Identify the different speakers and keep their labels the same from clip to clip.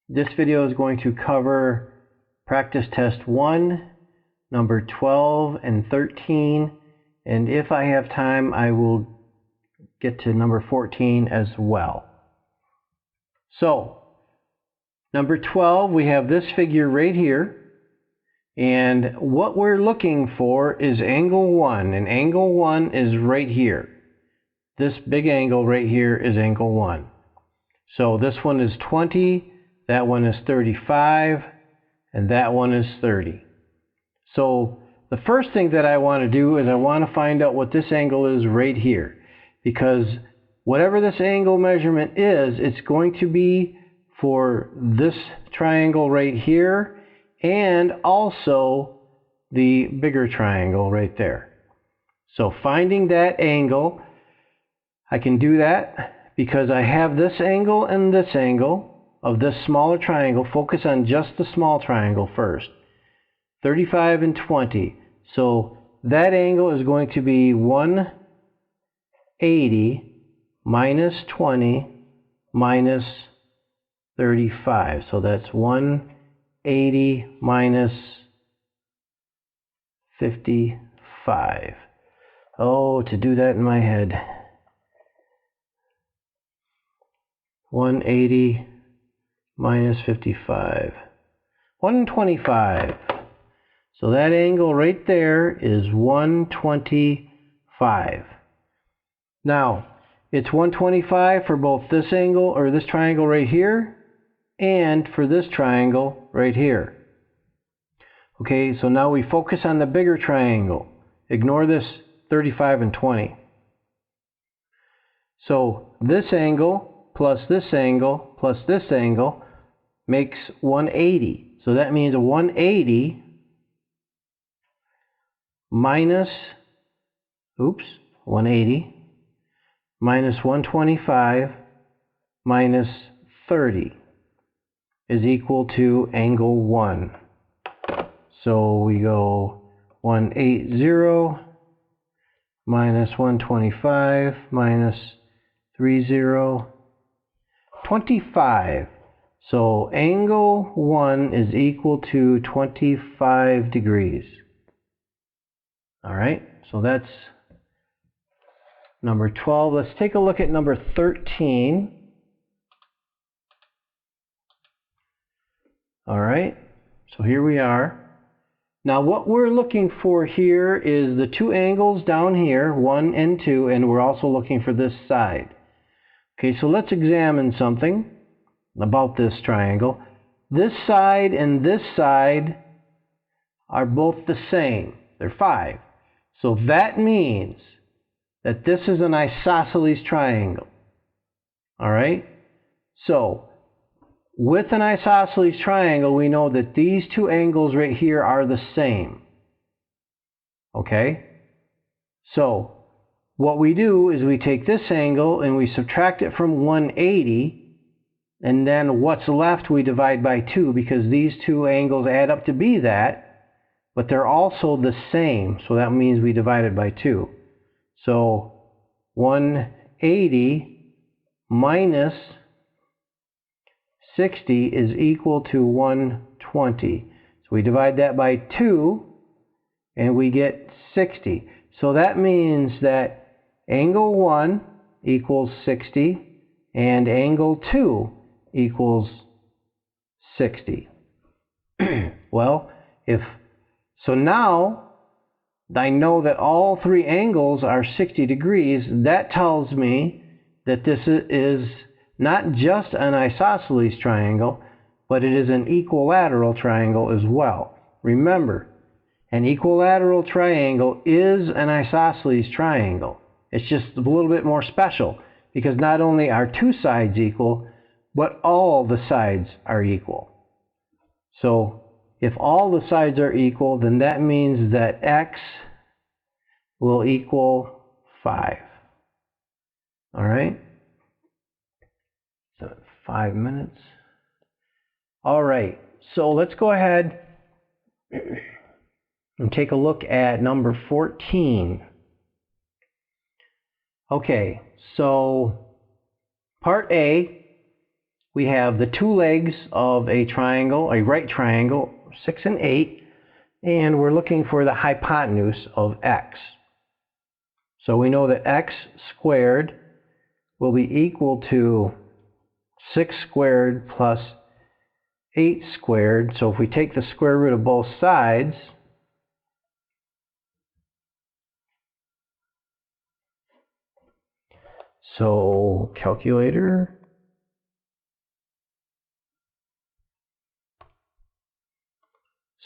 Speaker 1: This video is going to cover practice test 1, number 12 and 13, and if I have time I will get to number 14 as well. So, number 12, we have this figure right here, and what we're looking for is angle 1, and angle 1 is right here. This big angle right here is angle 1. So this one is 20, that one is 35, and that one is 30. So the first thing that I want to do is I want to find out what this angle is right here, because whatever this angle measurement is, it's going to be for this triangle right here and also the bigger triangle right there. So finding that angle, I can do that because I have this angle and this angle of this smaller triangle. Focus on just the small triangle first. 35 and 20. So that angle is going to be 180 minus 20 minus 35. So that's 180 minus 55. Oh, to do that in my head. 180 minus 55. 125. So that angle right there is 125. Now, it's 125 for both this angle, or this triangle right here, and for this triangle right here. Okay, so now we focus on the bigger triangle. Ignore this 35 and 20. So this angle plus this angle plus this angle makes 180. So that means 180 minus, 180 minus 125 minus 30 is equal to angle 1. So we go 180 minus 125 minus 30, 25. So angle 1 is equal to 25 degrees. Alright, so that's number 12. Let's take a look at number 13. Alright, so here we are. Now what we're looking for here is the two angles down here, 1 and 2, and we're also looking for this side. Okay, so let's examine something about this triangle. This side and this side are both the same. They're 5. So that means that this is an isosceles triangle. Alright? So, with an isosceles triangle, we know that these two angles right here are the same. Okay? So, what we do is we take this angle and we subtract it from 180, and then what's left we divide by 2, because these two angles add up to be that, but they're also the same, so that means we divide it by 2. So 180 minus 60 is equal to 120. So we divide that by 2 and we get 60. So that means that angle 1 equals 60 and angle 2 equals 60. Well, so now I know that all three angles are 60 degrees. That tells me that this is not just an isosceles triangle, but it is an equilateral triangle as well. Remember, an equilateral triangle is an isosceles triangle. It's just a little bit more special because not only are two sides equal, but all the sides are equal. So if all the sides are equal, then that means that x will equal 5. Alright? So 5 minutes. Alright, so let's go ahead and take a look at number 14. Okay, so part A, we have the two legs of a triangle, a right triangle, 6 and 8, and we're looking for the hypotenuse of x. So we know that x squared will be equal to 6 squared plus 8 squared. So if we take the square root of both sides, so calculator,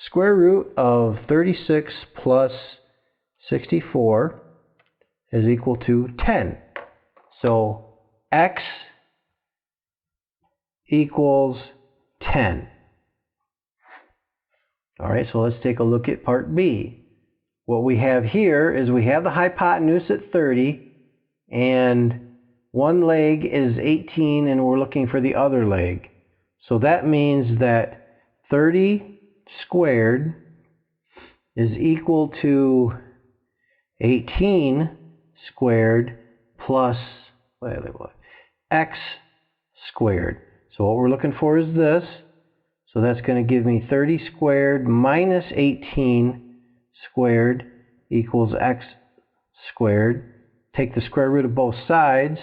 Speaker 1: square root of 36 plus 64 is equal to 10. So x equals 10. All right, so let's take a look at part B. What we have here is we have the hypotenuse at 30, and one leg is 18, and we're looking for the other leg. So that means that 30 squared is equal to 18 squared plus x squared. So what we're looking for is this. So that's going to give me 30 squared minus 18 squared equals x squared. Take the square root of both sides.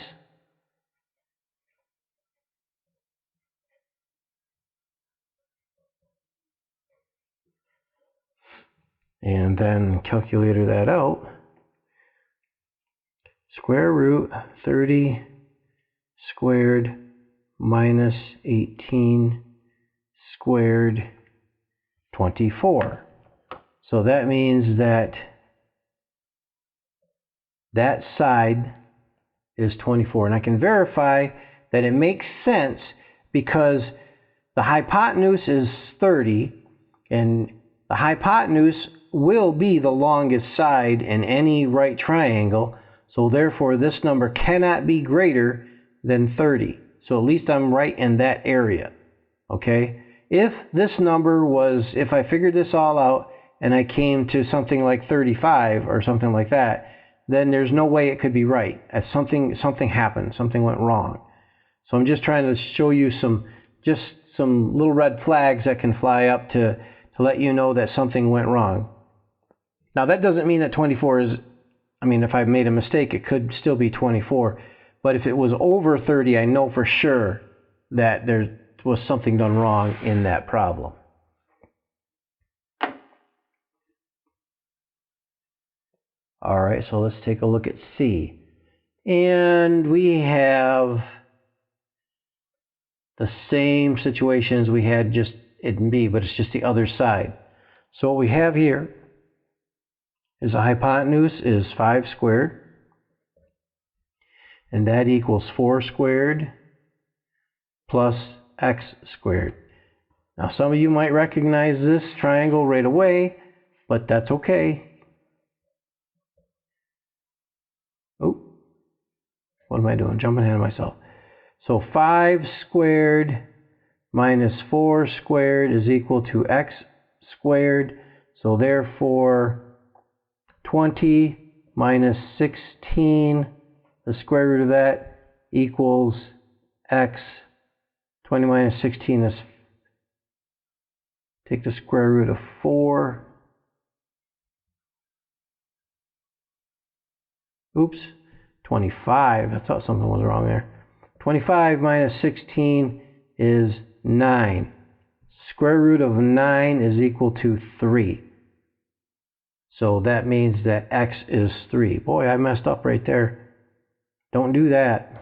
Speaker 1: And then calculator that out. Square root 30 squared minus 18 squared, 24. So that means that that side is 24. And I can verify that it makes sense because the hypotenuse is 30, and the hypotenuse will be the longest side in any right triangle. So therefore this number cannot be greater than 30. So at least I'm right in that area. Okay? If this number was, if I figured this all out and I came to something like 35 or something like that, then there's no way it could be right. As something happened, something went wrong. So I'm just trying to show you some little red flags that can fly up to let you know that something went wrong. Now that doesn't mean that 24 is, if I made a mistake, it could still be 24. But if it was over 30, I know for sure that there was something done wrong in that problem. All right, so let's take a look at C. And we have the same situation as we had just in B, but it's just the other side. So what we have here is the hypotenuse is 5 squared, and that equals 4 squared plus x squared. Now some of you might recognize this triangle right away, but that's okay. Oh, what am I doing? Jumping ahead of myself. So 5 squared minus 4 squared is equal to x squared. So therefore 20 minus 16, the square root of that equals x. 20 minus 16 is, take the square root of 4. Oops, 25. I thought something was wrong there. 25 minus 16 is 9. Square root of 9 is equal to 3. So that means that x is 3. Boy, I messed up right there. Don't do that.